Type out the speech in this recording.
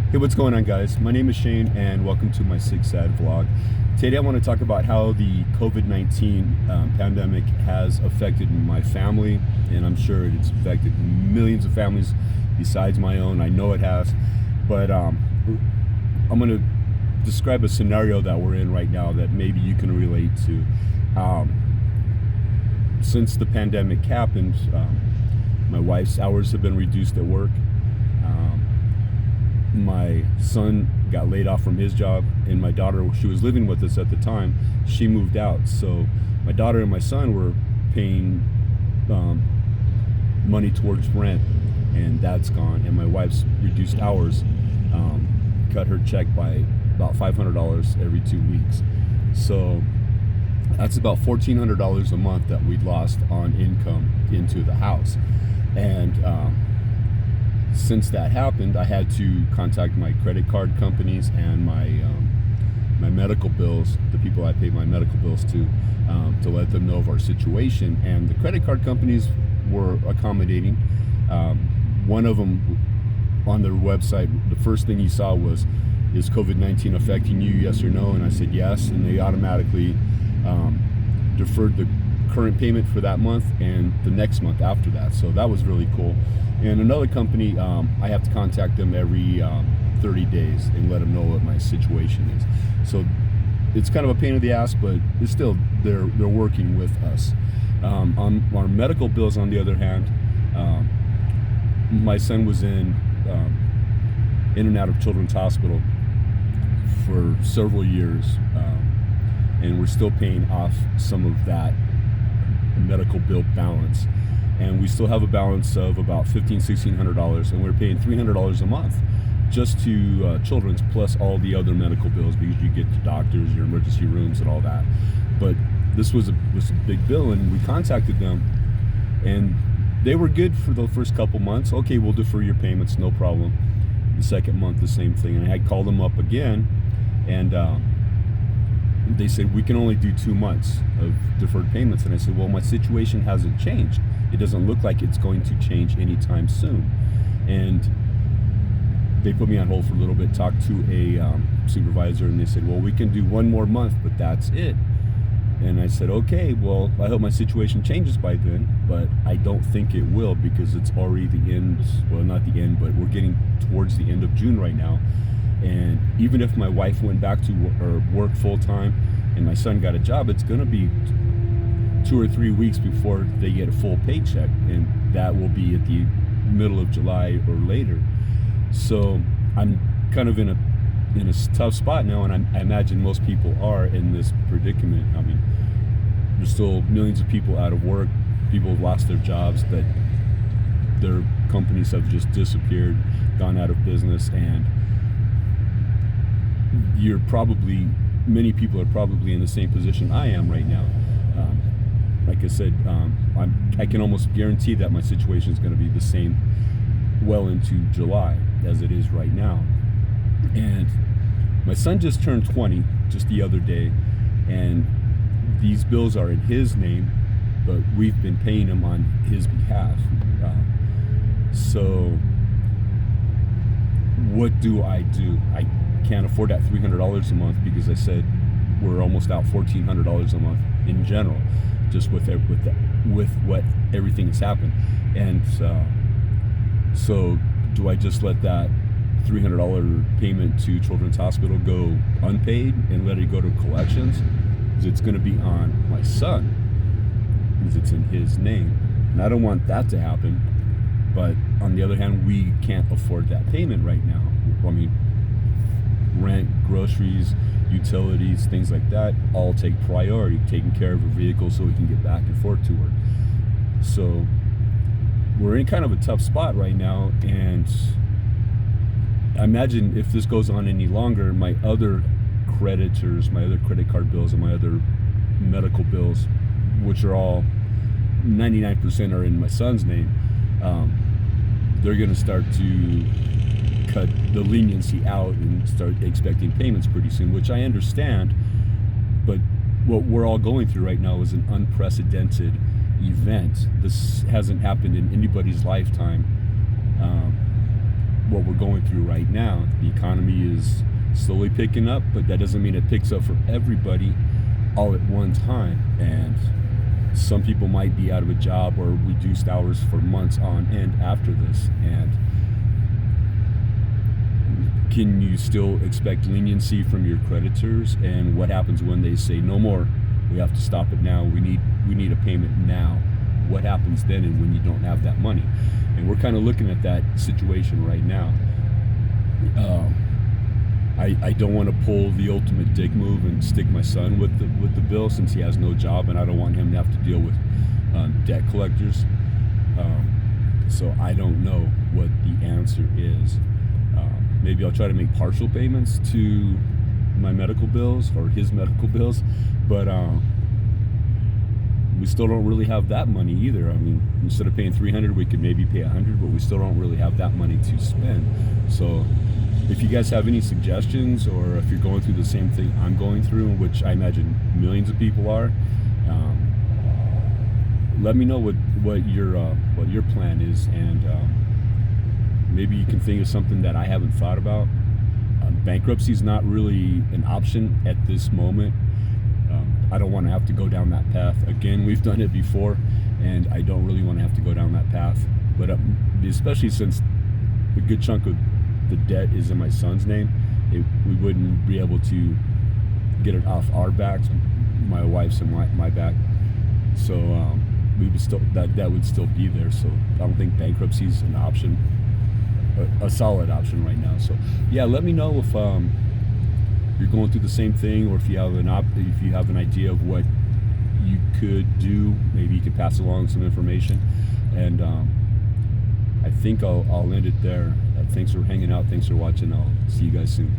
Hey, what's going on, guys? My name is Shane, and welcome to my Sick Sad vlog. Today, I want to talk about how the COVID-19 pandemic has affected my family, and I'm sure it's affected millions of families besides my own. I know it has, but I'm going to describe a scenario that we're in right now that maybe you can relate to. Since the pandemic happened, my wife's hours have been reduced at work. My son got laid off from his job, and my daughter, she was living with us at the time, she moved out. So my daughter and my son were paying money towards rent, and that's gone. And my wife's reduced hours cut her check by about $500 every 2 weeks. So that's about $1,400 a month that we'd lost on income into the house. And since that happened, I had to contact my credit card companies and my medical bills, the people I pay my medical bills to let them know of our situation. And the credit card companies were accommodating. One of them on their website, the first thing you saw was, "Is COVID-19 affecting you, yes or no?" And I said yes, and they automatically deferred the current payment for that month and the next month after that. So that was really cool. And another company, I have to contact them every 30 days and let them know what my situation is. So it's kind of a pain in the ass, but it's still, they're working with us. On our medical bills, on the other hand, my son was in and out of Children's Hospital for several years, and we're still paying off some of that medical bill balance. And we still have a balance of about $1,500–$1,600, and we're paying $300 a month just to children's, plus all the other medical bills, because you get the doctors, your emergency rooms, and all that. But this was a big bill, and we contacted them, and they were good for the first couple months. Okay, we'll defer your payments, no problem. The second month, the same thing. And I called them up again, and they said, "We can only do 2 months of deferred payments." And I said, "Well, my situation hasn't changed. It doesn't look like it's going to change anytime soon." And they put me on hold for a little bit, talked to a supervisor, and they said, "Well, we can do 1 more month, but that's it." And I said, "Okay, well, I hope my situation changes by then, but I don't think it will, because it's already the end." Well, not the end, but we're getting towards the end of June right now. And even if my wife went back to work full time and my son got a job, it's going to be 2 or 3 weeks before they get a full paycheck, and that will be at the middle of July or later. So I'm kind of in a tough spot now, and I imagine most people are in this predicament. I mean, there's still millions of people out of work. People have lost their jobs, that their companies have just disappeared, gone out of business, and many people are probably in the same position I am right now. Like I said, I can almost guarantee that my situation is going to be the same well into July as it is right now. And my son just turned 20 just the other day, and these bills are in his name, but we've been paying him on his behalf. So what do? I can't afford that $300 a month, because I said we're almost out $1,400 a month in general, just with what everything has happened. And so do I just let that $300 payment to Children's Hospital go unpaid and let it go to collections? Because it's going to be on my son, because it's in his name, and I don't want that to happen. But on the other hand, we can't afford that payment right now. I mean, rent, groceries, utilities, things like that all take priority, taking care of a vehicle so we can get back and forth to work. So we're in kind of a tough spot right now, and I imagine if this goes on any longer, my other creditors, my other credit card bills, and my other medical bills, which are all 99% are in my son's name, they're going to start to cut the leniency out and start expecting payments pretty soon, which I understand. But what we're all going through right now is an unprecedented event. This hasn't happened in anybody's lifetime. what we're going through right now. The economy is slowly picking up, but that doesn't mean it picks up for everybody all at one time. And some people might be out of a job or reduced hours for months on end after this. And can you still expect leniency from your creditors? And what happens when they say no more? We have to stop it now. We need a payment now. What happens then, and when you don't have that money? And we're kind of looking at that situation right now. I don't want to pull the ultimate dick move and stick my son with the bill, since he has no job, and I don't want him to have to deal with debt collectors. So I don't know what the answer is. Maybe I'll try to make partial payments to my medical bills or his medical bills, but we still don't really have that money either. I mean, instead of paying $300, we could maybe pay $100, but we still don't really have that money to spend. So if you guys have any suggestions, or if you're going through the same thing I'm going through, which I imagine millions of people are, let me know what your plan is, and maybe you can think of something that I haven't thought about. Bankruptcy is not really an option at this moment. I don't want to have to go down that path again. We've done it before, and I don't really want to have to go down that path. But especially since a good chunk of the debt is in my son's name, we wouldn't be able to get it off our backs, my wife's and my back. So we would still that would still be there. So I don't think bankruptcy is an option, a solid option right now. So yeah, let me know if you're going through the same thing, or if you have an idea of what you could do. Maybe you could pass along some information. And I think I'll end it there. Thanks for hanging out. Thanks for watching. I'll see you guys soon.